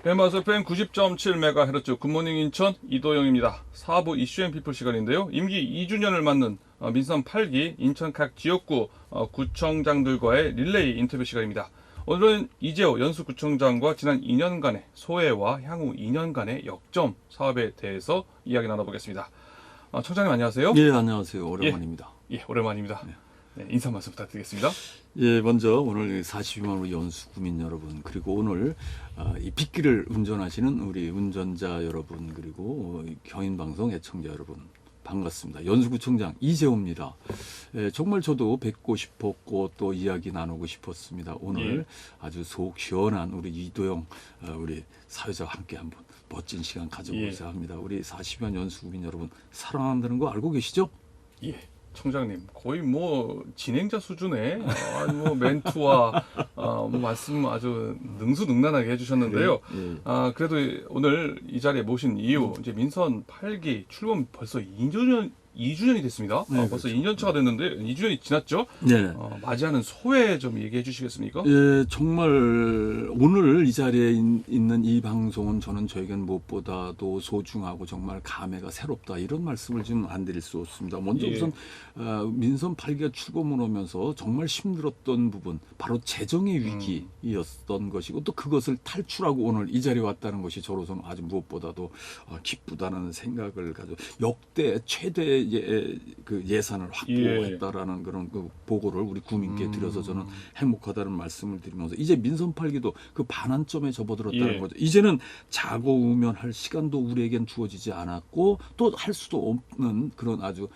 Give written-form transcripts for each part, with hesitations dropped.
해마스 FM 90.7MHz 굿모닝 인천 이도영입니다. 4부 이슈앤피플 시간인데요. 임기 2주년을 맞는 민선 8기 인천 각 지역구 구청장들과의 릴레이 인터뷰 시간입니다. 오늘은 이재호 연수구청장과 지난 2년간의 소회와 향후 2년간의 역점 사업에 대해서 이야기 나눠보겠습니다. 청장님 안녕하세요. 예, 안녕하세요. 오랜만입니다. 예, 오랜만입니다. 네, 인사 말씀 부탁드리겠습니다. 예, 먼저 오늘 42만 우리 연수구민 여러분, 그리고 오늘 이 빗길을 운전하시는 우리 운전자 여러분, 그리고 경인방송 애청자 여러분 반갑습니다. 연수구청장 이재호입니다. 예, 정말 저도 뵙고 싶었고 또 이야기 나누고 싶었습니다. 오늘 아주 속 시원한 우리 이도영 우리 사회자와 함께 한번 멋진 시간 가져보고자 합니다. 우리 40만 연수구민 여러분 사랑한다는 거 알고 계시죠? 예. 청장님 거의 뭐 진행자 수준의 뭐 멘트와 뭐 말씀 아주 능수능란하게 해주셨는데요. 그래도 오늘 이 자리에 모신 이유 이제 민선 8기 출범 벌써 2주년이 됐습니다. 네, 벌써 그렇죠. 2년차가 됐는데 2주년이 지났죠. 네. 맞이하는 소회 좀 얘기해 주시겠습니까? 예, 정말 오늘 이 자리에 있는 이 방송은 저는 저에겐 무엇보다도 소중하고 정말 감회가 새롭다 이런 말씀을 좀 안 드릴 수 없습니다. 먼저 예. 우선 민선 8기가 출범을 하면서 정말 힘들었던 부분 바로 재정의 위기였던 것이고 또 그것을 탈출하고 오늘 이 자리에 왔다는 것이 저로서는 아주 무엇보다도 기쁘다는 생각을 가지고 역대 최대 그 예산을 확보했다라는 그런 그 보고를 우리 국민께 드려서 저는 행복하다는 말씀을 드리면서 이제 민선 8기도 그 반환점에 접어들었다는 거죠. 이제는 자고 우면할 시간도 우리에겐 주어지지 않았고 또 할 수도 없는 그런 아주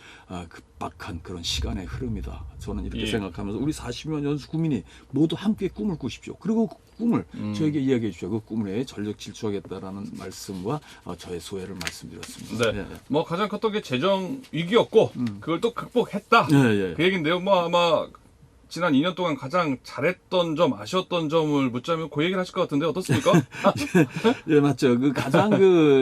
급박한 그런 시간의 흐름이다. 저는 이렇게 생각하면서 우리 40만 연수 구민이 모두 함께 꿈을 꾸십시오. 그리고 그 꿈을 저에게 이야기해 주십시오. 그 꿈에 전력 질주하겠다라는 말씀과 저의 소회를 말씀드렸습니다. 네. 뭐 가장 컸던 게 재정 위기였고 그걸 또 극복했다. 예. 그 얘긴데요. 뭐 아마 지난 2년 동안 가장 잘했던 점, 아쉬웠던 점을 묻자면 그 얘기를 하실 것 같은데 어떻습니까? 예, 맞죠. 그 가장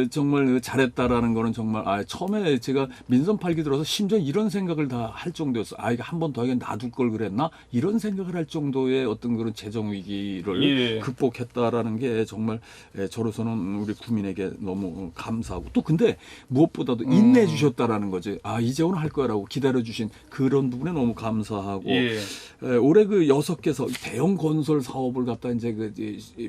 정말 잘했다라는 거는 정말 처음에 제가 민선 8기 들어서 심지어 이런 생각을 다 할 정도였어. 이거 한 번 더 하긴 놔둘 걸 그랬나? 이런 생각을 할 정도의 어떤 그런 재정 위기를 극복했다라는 게 정말 저로서는 우리 국민에게 너무 감사하고 또 근데 무엇보다도 인내해 주셨다라는 거지. 이제 오늘 할 거라고 기다려 주신 그런 부분에 너무 감사하고 올해 그 6개서 대형 건설 사업을 갖다 이제 그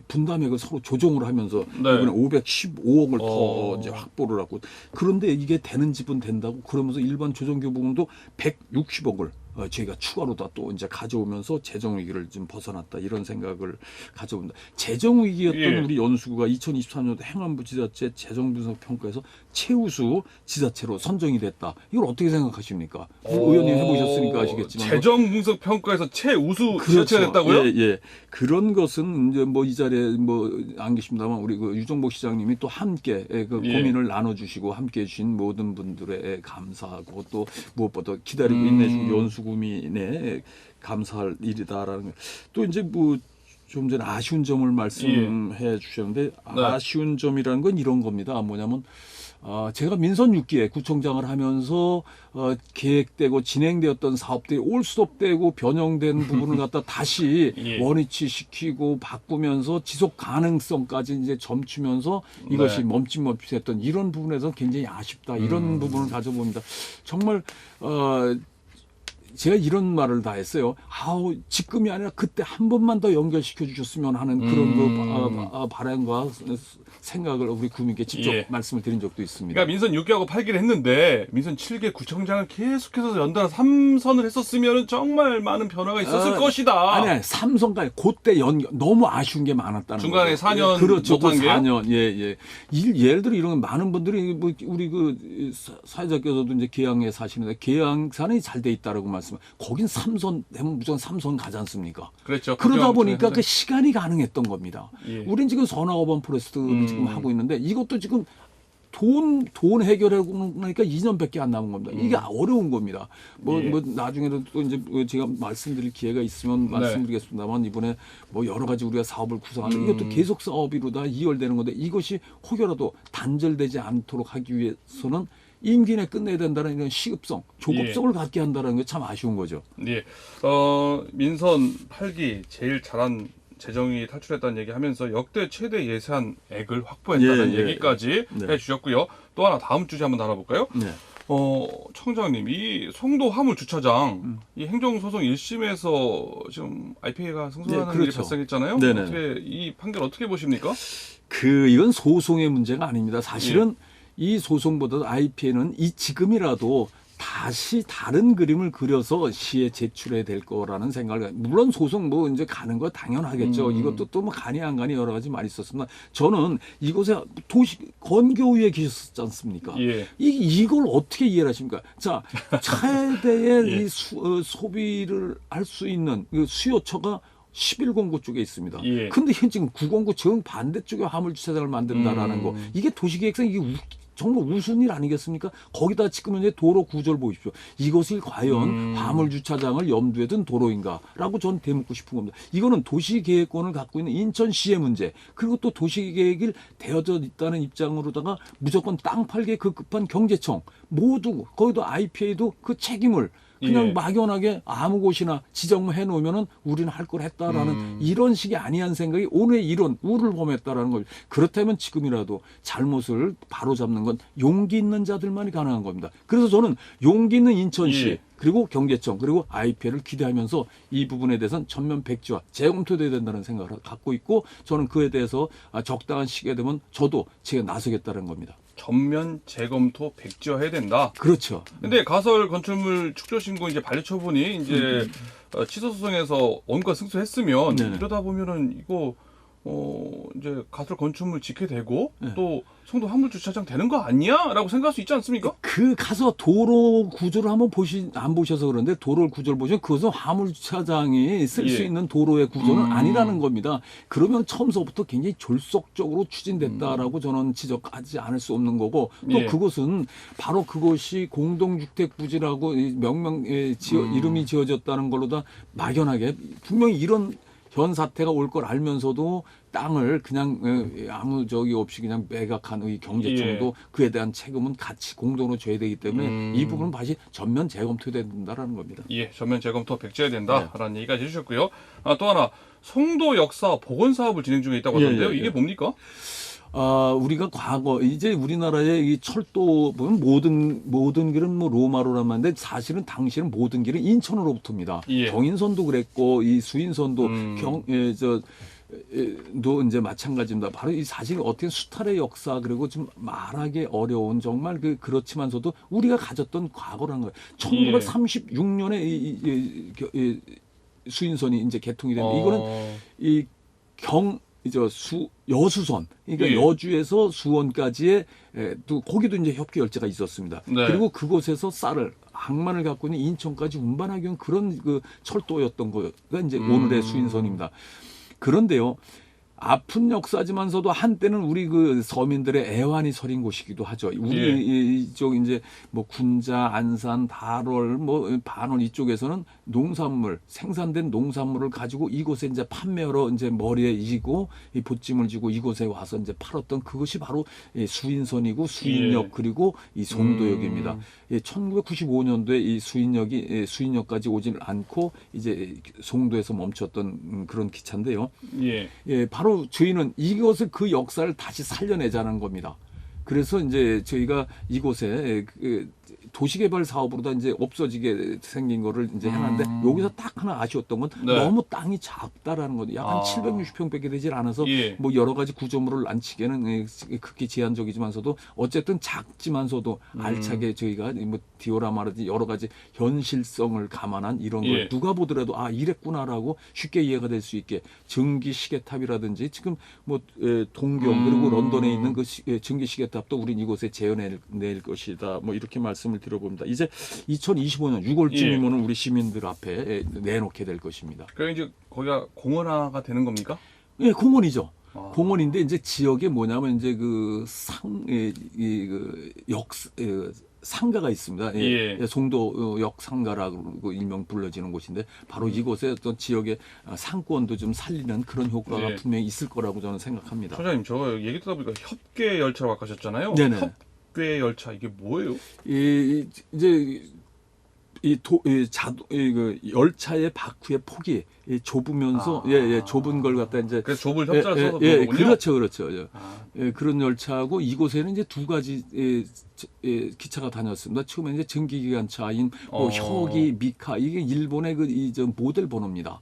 분담액을 서로 조정을 하면서 이번에 515억을 더 이제 확보를 하고 그런데 이게 되는 집은 된다고 그러면서 일반 조정교부금도 160억을 저희가 추가로 다 또 이제 가져오면서 재정 위기를 좀 벗어났다 이런 생각을 가져온다. 재정 위기였던 우리 연수구가 2023년도 행안부 지자체 재정 분석 평가에서 최우수 지자체로 선정이 됐다. 이걸 어떻게 생각하십니까? 의원님 해보셨으니까 아시겠지만 재정 분석 평가에서 최우수 지자체가 됐다고요? 예. 그런 것은 이제 뭐 이 자리에 뭐 안 계십니다만 우리 그 유정복 시장님이 또 함께 그 고민을 나눠주시고 함께해 주신 모든 분들의 감사하고 또 무엇보다 기다리고 인내주신 연수구민의 감사할 일이다라는 거. 또 이제 뭐 좀 전에 아쉬운 점을 말씀해 주셨는데 아쉬운 점이라는 건 이런 겁니다. 뭐냐면 제가 민선 6기에 구청장을 하면서 계획되고 진행되었던 사업들이 올스톱되고 변형된 부분을 갖다 다시 원위치 시키고 바꾸면서 지속 가능성까지 이제 점치면서 이것이 멈칫멈칫했던 이런 부분에서 굉장히 아쉽다. 이런 부분을 가져봅니다. 정말 제가 이런 말을 다 했어요. 지금이 아니라 그때 한 번만 더 연결시켜 주셨으면 하는 그런 그 바람과 생각을 우리 국민께 직접 말씀을 드린 적도 있습니다. 그러니까 민선 6기하고 8기를 했는데 민선 7기 구청장을 계속해서 연달아 3선을 했었으면 정말 많은 변화가 있었을 것이다. 아니 3선까지 그때 너무 아쉬운 게 많았다는 중간에 거죠. 4년 그렇죠. 못한 게 4년. 예를 들어 이런 많은 분들이 뭐 우리 그 사회자께서도 이제 계양에 사시는데 계양산이 잘 돼 있다라고 말씀. 거긴 3선 되면 무조건 3선 가지 않습니까? 그렇죠. 그러다 보니까 그 시간이 가능했던 겁니다. 우린 지금 선화어반 포레스트를 지금 하고 있는데 이것도 지금 돈 해결하고 나니까 2년밖에 안 남은 겁니다. 이게 어려운 겁니다. 뭐 나중에도 또 이제 제가 말씀드릴 기회가 있으면 말씀드리겠습니다만 이번에 뭐 여러 가지 우리가 사업을 구성하는 이것도 계속 사업으로 다 이월되는 건데 이것이 혹여라도 단절되지 않도록 하기 위해서는 임기 내에 끝내야 된다는 이런 시급성, 조급성을 갖게 한다는 게 참 아쉬운 거죠. 민선 8기 제일 잘한 재정이 탈출했다는 얘기하면서 역대 최대 예산액을 확보했다는 예, 예, 얘기까지 네. 해주셨고요. 또 하나 다음 주제 한번 알아볼까요? 네. 청장님, 이 송도 화물 주차장 이 행정소송 1심에서 지금 IPA가 승소하는 네, 일이 그렇죠. 발생했잖아요. 네네. 어떻게 이 판결 어떻게 보십니까? 이건 소송의 문제가 아닙니다. 사실은 이 소송보다 IPA는 이 지금이라도 다시 다른 그림을 그려서 시에 제출해야 될 거라는 생각을 물론 소송 뭐 이제 가는 거 당연하겠죠. 이것도 또 뭐 가니 안 가니 여러 가지 말이 있었습니다. 저는 이곳에 도시 건교위에 계셨지 않습니까? 예. 이걸 어떻게 이해를 하십니까? 자, 최대의 예. 이 소비를 할 수 있는 그 수요처가 11공구 쪽에 있습니다. 예. 근데 지금 9공구 정 반대쪽에 화물주차장을 만든다라는 거. 이게 도시계획상 이게 정말 우스운 일 아니겠습니까? 거기다 지금 이제 도로 구조를 보십시오. 이것이 과연 화물주차장을 염두에 둔 도로인가라고 저는 되묻고 싶은 겁니다. 이거는 도시계획권을 갖고 있는 인천시의 문제, 그리고 또 도시계획이 되어져 있다는 입장으로다가 무조건 땅 팔기에 급급한 경제청, 모두 거기도 IPA도 그 책임을 그냥 예. 막연하게 아무 곳이나 지정해 놓으면은 우리는 할 걸 했다라는 이런 식의 아니한 생각이 오늘 이런 우를 범했다라는 거죠. 그렇다면 지금이라도 잘못을 바로잡는 건 용기 있는 자들만이 가능한 겁니다. 그래서 저는 용기 있는 인천시 예. 그리고 경제청 그리고 IPA를 기대하면서 이 부분에 대해서는 전면 백지화 재검토돼야 된다는 생각을 갖고 있고 저는 그에 대해서 적당한 시기가 되면 저도 제가 나서겠다는 겁니다. 전면 재검토 백지화해야 된다. 그렇죠. 근데 가설 건축물 축조 신고 이제 반려 처분이 이제 취소 소송에서 원가 승소했으면 네네. 이러다 보면은 이거 이제 가설 건축물 짓게 되고 네. 또 송도 화물 주차장 되는 거 아니야?라고 생각할 수 있지 않습니까? 가서 도로 구조를 한번 안 보셔서 그런데 도로 구조를 보시면 그것은 화물 주차장이 쓸 수 예. 있는 도로의 구조는 아니라는 겁니다. 그러면 처음서부터 굉장히 졸속적으로 추진됐다라고 저는 지적하지 않을 수 없는 거고 또 예. 그것은 바로 그것이 공동주택 부지라고 이름이 지어졌다는 걸로 다 막연하게 분명히 이런 현 사태가 올 걸 알면서도 땅을 그냥 아무 적이 없이 그냥 매각한 이 경제청도 예. 그에 대한 책임은 같이 공동으로 져야 되기 때문에 이 부분은 다시 전면 재검토돼야 된다라는 겁니다. 예, 전면 재검토 백지화해야 된다라는 얘기까지 해주셨고요. 또 하나 송도 역사 복원 사업을 진행 중에 있다고 하던데요. 예, 예. 이게 뭡니까? 우리가 과거 이제 우리나라의 이 철도 보면 모든 길은 뭐 로마로란 말인데 사실은 당시에는 모든 길은 인천으로부터입니다. 예. 경인선도 그랬고 이 수인선도 도 이제 마찬가지입니다. 바로 이 사실 어떻게 수탈의 역사 그리고 좀 말하기 어려운 정말 그렇지만서도 우리가 가졌던 과거라는 거예요. 1936년에 이 수인선이 이제 개통이 됐는데 이거는 이 여수선, 그러니까 예. 여주에서 수원까지의 또 거기도 이제 협계 열차가 있었습니다. 네. 그리고 그곳에서 쌀을 항만을 갖고 있는 인천까지 운반하기 위한 그런 그 철도였던 거가 이제 오늘의 수인선입니다. 그런데요. 아픈 역사지만서도 한때는 우리 그 서민들의 애환이 서린 곳이기도 하죠. 우리 예. 이쪽 이제 뭐 군자, 안산, 달월, 뭐 반원 이쪽에서는 농산물, 생산된 농산물을 가지고 이곳에 이제 판매하러 이제 머리에 이고 이 보찜을 지고 이곳에 와서 이제 팔았던 그것이 바로 수인선이고 수인역 예. 그리고 이 송도역입니다. 1995년도에 이 수인역까지 오질 않고 이제 송도에서 멈췄던 그런 기차인데요. 예. 바로 저희는 이것을 그 역사를 다시 살려내자는 겁니다. 그래서 이제 저희가 이곳에 도시개발 사업으로 다 이제 없어지게 생긴 거를 이제 해놨는데 여기서 딱 하나 아쉬웠던 건 네. 너무 땅이 작다라는 거죠. 약 한 760평밖에 되질 않아서 예. 뭐 여러 가지 구조물을 안치기에는 극히 제한적이지만서도 어쨌든 작지만서도 알차게 저희가 뭐 디오라마라든지 여러 가지 현실성을 감안한 이런 걸 예. 누가 보더라도 이랬구나라고 쉽게 이해가 될 수 있게 증기 시계탑이라든지 지금 뭐 동경 그리고 런던에 있는 그 증기 시계탑도 우린 이곳에 재현해낼 것이다. 뭐 이렇게 말씀을 드려봅니다. 이제 2025년 6월쯤이면 우리 시민들 앞에 내놓게 될 것입니다. 그럼 이제 거기가 공원화가 되는 겁니까? 예, 공원이죠. 공원인데 이제 지역에 뭐냐면 이제 상가가 있습니다. 예. 송도역 상가라고 일명 불려지는 곳인데 바로 이곳에 어떤 지역의 상권도 좀 살리는 그런 효과가 예. 분명히 있을 거라고 저는 생각합니다. 소장님, 저 얘기 듣다 보니까 협계 열차라고 아까 하셨잖아요. 네네. 협계 열차 이게 뭐예요? 이제 그 열차의 바퀴의 폭이 좁으면서 좁은 걸 갖다 이제 그래서 좁은 협자를 써서 예, 그런군요. 그렇죠. 그런 열차하고 이곳에는 이제 두 가지 기차가 다녔습니다. 처음에 이제 전기기관차인 혁이, 미카 이게 일본의 저 모델 번호입니다.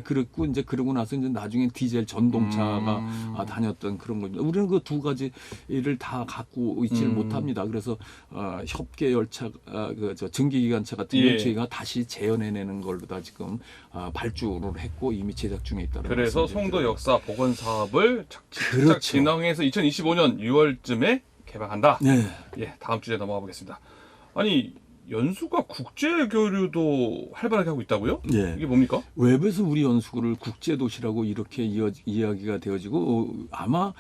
그랬고 이제 그러고 나서 이제 나중에 디젤 전동차가 다녔던 그런 겁니다. 우리는 그 두 가지를 다 갖고 있지를 못합니다. 그래서 협계 열차, 저 전기기관차 같은 경우 저희가 다시 재현해내는 걸로 다 지금 발주를 했고 이미 제작 중에 있다는 그래서 송도 역사 복원 사업을 그렇죠. 진행해서 2025년 6월쯤에 개방한다. 네. 예, 다음 주제 넘어가 보겠습니다. 아니 연수가 국제 교류도 활발하게 하고 있다고요? 예. 이게 뭡니까? 외부에서 우리 연수구를 국제 도시라고 이렇게 이야기가 되어지고 아마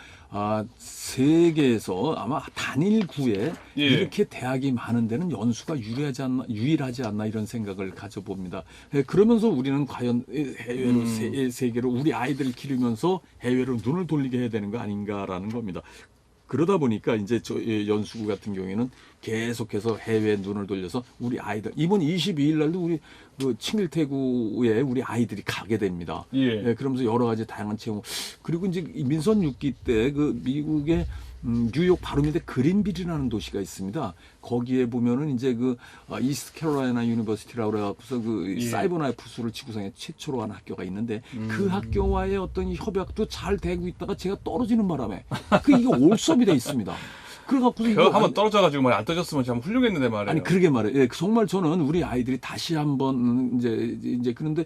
세계에서 아마 단일구에 이렇게 대학이 많은 데는 연수가 유일하지 않나 이런 생각을 가져봅니다. 그러면서 우리는 과연 해외로 세계로 우리 아이들을 기르면서 해외로 눈을 돌리게 해야 되는 거 아닌가라는 겁니다. 그러다 보니까 이제 저 연수구 같은 경우에는 계속해서 해외에 눈을 돌려서 우리 아이들 이번 22일 날도 우리 그 칭일태구에 우리 아이들이 가게 됩니다. 그러면서 여러 가지 다양한 체험 그리고 이제 민선 6기 때 그 미국의 뉴욕 바로 밑에 그린빌이라는 도시가 있습니다. 거기에 보면은 이제 그 이스트캐롤라이나 유니버시티라고 그래갖고서 그 사이버나이프스를 지구상에 최초로 한 학교가 있는데 그 학교와의 어떤 이 협약도 잘 되고 있다가 제가 떨어지는 바람에 이게 올수업이 돼 있습니다. 그래갖고 이거 한번 떨어져가지고 안 떠졌으면 참 훌륭했는데 말이에요. 아니 그러게 말이에요. 정말 저는 우리 아이들이 다시 한번 이제 그런데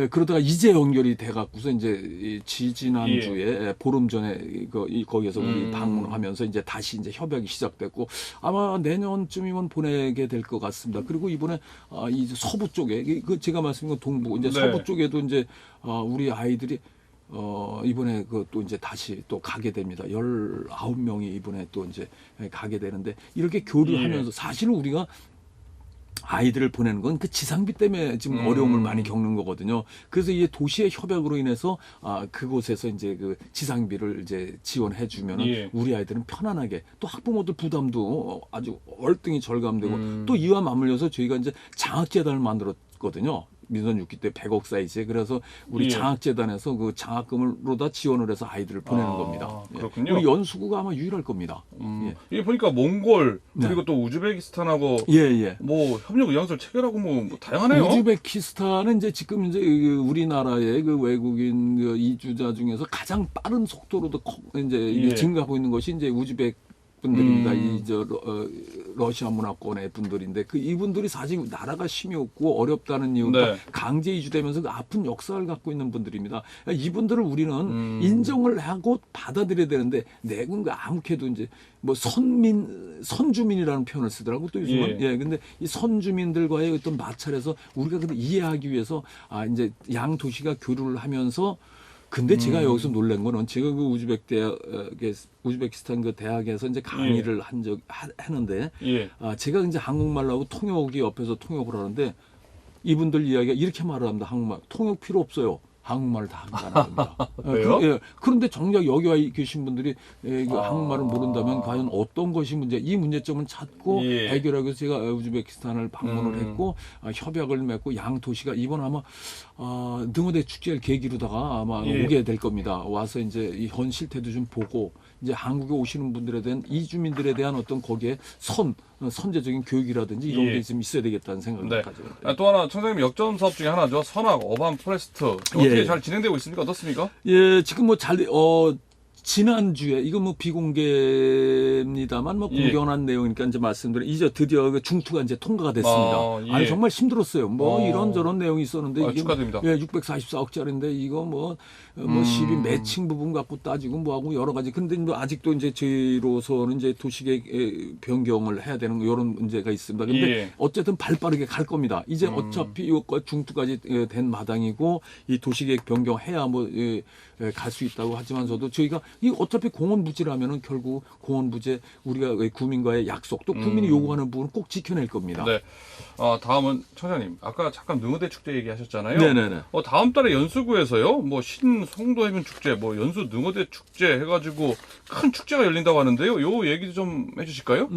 그러다가 이제 연결이 돼갖고서 이제 지난주에 보름 전에 거기에서 우리 방문하면서 이제 다시 이제 협약이 시작됐고 아마 내년쯤이면 보내게 될 것 같습니다. 그리고 이번에 이 서부 쪽에 그 제가 말씀드린 동부 이제 서부 쪽에도 이제 우리 아이들이 이번에 또 이제 다시 또 가게 됩니다. 19명이 이번에 또 이제 가게 되는데 이렇게 교류하면서 사실은 우리가 아이들을 보내는 건 그 지상비 때문에 지금 어려움을 많이 겪는 거거든요. 그래서 이 도시의 협약으로 인해서 그곳에서 이제 그 지상비를 이제 지원해 주면은 우리 아이들은 편안하게 또 학부모들 부담도 아주 월등히 절감되고 또 이와 맞물려서 저희가 이제 장학재단을 만들었거든요. 민선 6기 때 100억 사이즈에 그래서 우리 장학재단에서 그 장학금으로 다 지원을 해서 아이들을 보내는 겁니다. 그렇군요. 우리 연수구가 아마 유일할 겁니다. 이게 보니까 몽골 그리고 또 우즈베키스탄하고 뭐 협력 의향서를 체결하고 뭐 다양하네요. 우즈베키스탄은 이제 지금 이제 우리나라의 그 외국인 이주자 중에서 가장 빠른 속도로도 이제 증가하고 있는 것이 이제 우즈베 분들입니다. 러시아 문화권의 분들인데 이분들이 사실 나라가 힘이 없고 어렵다는 이유가 강제 이주되면서 그 아픈 역사를 갖고 있는 분들입니다. 이분들을 우리는 인정을 하고 받아들여야 되는데 내군가 아무개도 이제 뭐 선주민이라는 표현을 쓰더라고 또 요즘은 근데 이 선주민들과의 어떤 마찰에서 우리가 그걸 이해하기 위해서 이제 양 도시가 교류를 하면서 근데 제가 여기서 놀란 거는 제가 그 우즈베키스탄 그 대학에서 이제 강의를 했는데 제가 이제 한국말로 하고 통역이 옆에서 통역을 하는데 이분들 이야기가 이렇게 말을 합니다. 한국말 통역 필요 없어요. 한국말을 다 하는 겁니다. 그런데 정작 여기 와 계신 분들이 한국말을 모른다면 과연 어떤 것이 이 문제점을 찾고 해결하기 위해서 제가 우즈베키스탄을 방문을 했고 협약을 맺고 양 도시가 이번 아마 능어대 축제를 계기로다가 아마 오게 될 겁니다. 와서 이제 이 현 실태도 좀 보고 이제 한국에 오시는 분들에 대한 이주민들에 대한 어떤 거기에 선제적인 교육이라든지 이런 게 좀 있어야 되겠다는 생각을 가지고 있습니다. 또 하나 청장님 역점 사업 중에 하나죠. 선악 어반 포레스트 어떻게 잘 진행되고 있습니까? 어떻습니까? 지금 뭐 지난주에 이거 뭐 비공개입니다만 뭐 공개한 내용이니까 이제 말씀드린 이제 드디어 그 중투가 이제 통과가 됐습니다. 아니 정말 힘들었어요. 뭐 이런저런 내용이 있었는데 이게 축하드립니다. 644억짜리인데 이거 뭐 시비 매칭 부분 갖고 따지고 뭐하고 여러 가지. 근데 뭐 아직도 이제 저희로서는 이제 도시계획 변경을 해야 되는 이런 문제가 있습니다. 근데 어쨌든 발빠르게 갈 겁니다. 이제 어차피 이거 중투까지 된 마당이고 이 도시계획 변경해야 뭐 갈 수 있다고 하지만서도 저희가 이 어차피 공원 부지라면은 결국 공원 부지 우리가 구민과의 약속 또 구민이 요구하는 부분은 꼭 지켜낼 겁니다. 네. 다음은 청장님, 아까 잠깐 능어대 축제 얘기하셨잖아요. 네네네. 다음 달에 연수구에서요, 뭐 신송도해변 축제, 뭐 연수 능어대 축제 해가지고 큰 축제가 열린다고 하는데요. 요 얘기도 좀 해주실까요?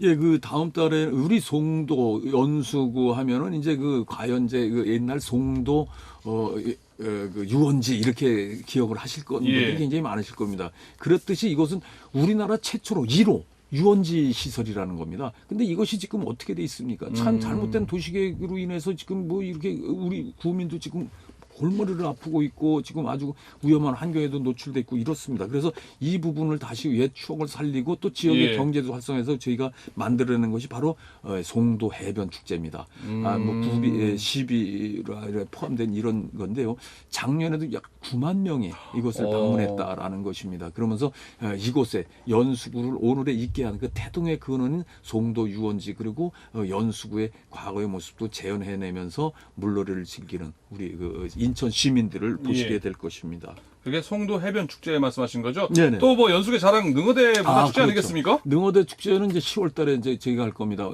예, 그 다음 달에 우리 송도 연수구 하면은 이제 그 과연제 그 옛날 송도 그 유원지 이렇게 기억을 하실 분들이 예. 굉장히 많으실 겁니다. 그렇듯이 이것은 우리나라 최초로 1호 유원지 시설이라는 겁니다. 근데 이것이 지금 어떻게 돼 있습니까? 참 잘못된 도시계획으로 인해서 지금 뭐 이렇게 우리 구민도 지금 골머리를 아프고 있고 지금 아주 위험한 환경에도 노출돼 있고 이렇습니다. 그래서 이 부분을 다시 옛 추억을 살리고 또 지역의 예. 경제도 활성화해서 저희가 만들어내는 것이 바로 송도 해변 축제입니다. 뭐 구비, 시비라 포함된 이런 건데요. 작년에도 약 9만 명이 이곳을 방문했다라는 것입니다. 그러면서 이곳에 연수구를 오늘에 있게 한 그 태동의 근원인 송도 유원지 그리고 연수구의 과거의 모습도 재현해내면서 물놀이를 즐기는 우리 그 인천 시민들을 보시게 예. 될 것입니다. 그게 송도 해변 축제 말씀하신 거죠? 네네. 또 뭐 연수의 자랑 능어대 문화 축제 그렇죠. 아니겠습니까? 능어대 축제는 이제 10월 달에 이제 저희가 할 겁니다.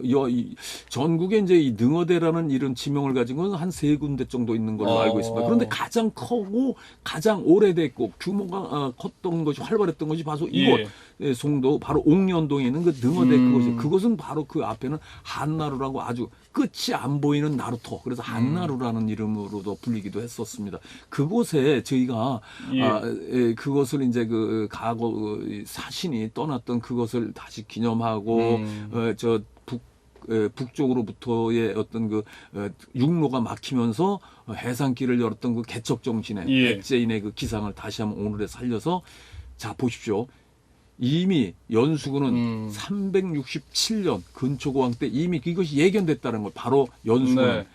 전국에 이제 이 능어대라는 이런 지명을 가진 건 한 3군데 정도 있는 걸로 알고 있습니다. 그런데 가장 크고 가장 오래됐고 규모가 컸던 것이 활발했던 것이 바로 이곳 송도 바로 옥년동에 있는 그 능어대 그것은 바로 그 앞에는 한나루라고 아주 끝이 안 보이는 나루토 그래서 한나루라는 이름으로도 불리기도 했었습니다. 그곳에 저희가 그것을 이제 그 과거 사신이 떠났던 그것을 다시 기념하고 저 북쪽으로부터의 어떤 그 육로가 막히면서 해상길을 열었던 그 개척 정신의 백제인의 그 기상을 다시 한번 오늘에 살려서 자 보십시오. 이미 연수구는 367년 근초고왕 때 이미 이것이 예견됐다는 걸 바로 연수구는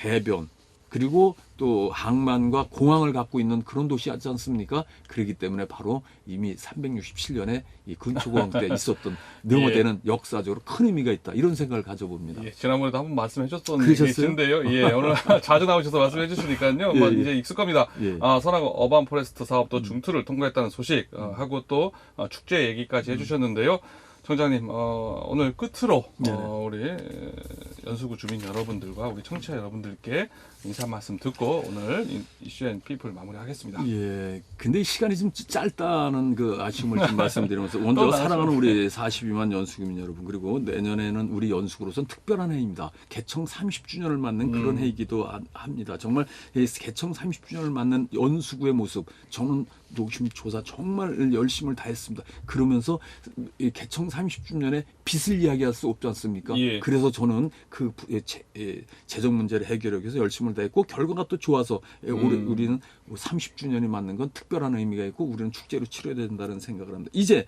해변 그리고 또 항만과 공항을 갖고 있는 그런 도시였지 않습니까? 그렇기 때문에 바로 이미 367년에 이 근초고왕 때 있었던 능어대는 역사적으로 큰 의미가 있다. 이런 생각을 가져봅니다. 지난번에도 한번 말씀해 주셨던 그러셨어요? 얘기인데요. 오늘 자주 나오셔서 말씀해 주시니까요. 이제 익숙합니다. 선악 어반 포레스트 사업도 중투를 통과했다는 소식 하고 또 축제 얘기까지 해주셨는데요. 청장님, 오늘 끝으로 우리 연수구 주민 여러분들과 우리 청취자 여러분들께 인사 말씀 듣고 오늘 이슈앤피플 마무리하겠습니다. 예, 근데 시간이 좀 짧다는 그 아쉬움을 좀 말씀드리면서 먼저 사랑하는 우리 42만 연수구민 여러분 그리고 내년에는 우리 연수구로선 특별한 해입니다. 개청 30주년을 맞는 그런 해이기도 합니다. 정말 개청 30주년을 맞는 연수구의 모습 저는 노심초사 정말 열심을 다했습니다. 그러면서 개청 30주년에 빚을 이야기할 수 없지 않습니까? 그래서 저는 그 재정 문제를 해결하기 위해서 열심을 다했고 결과가 또 좋아서 우리는 30주년이 맞는 건 특별한 의미가 있고 우리는 축제로 치러야 된다는 생각을 합니다. 이제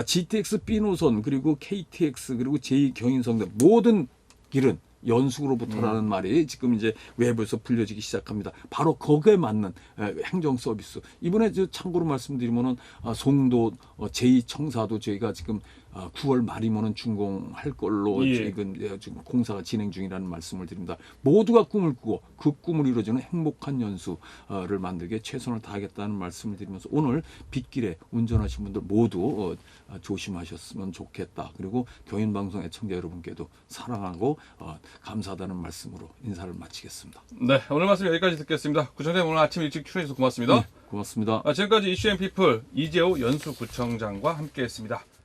GTX B노선 그리고 KTX 그리고 제2경인선대 모든 길은 연수구로부터라는 말이 지금 이제 외부에서 불려지기 시작합니다. 바로 거기에 맞는 행정 서비스. 이번에 참고로 말씀드리면은 송도 제2청사도 저희가 지금 9월 말이면은 준공할 걸로 지금 공사가 진행 중이라는 말씀을 드립니다. 모두가 꿈을 꾸고 그 꿈을 이루어지는 행복한 연수를 만들게 최선을 다하겠다는 말씀을 드리면서 오늘 빗길에 운전하신 분들 모두 조심하셨으면 좋겠다. 그리고 교인방송 애청자 여러분께도 사랑하고 감사하다는 말씀으로 인사를 마치겠습니다. 네, 오늘 말씀 여기까지 듣겠습니다. 구청장님 오늘 아침 일찍 출연해주셔서 고맙습니다. 고맙습니다. 지금까지 이슈앤피플 이재호 연수구청장과 함께했습니다.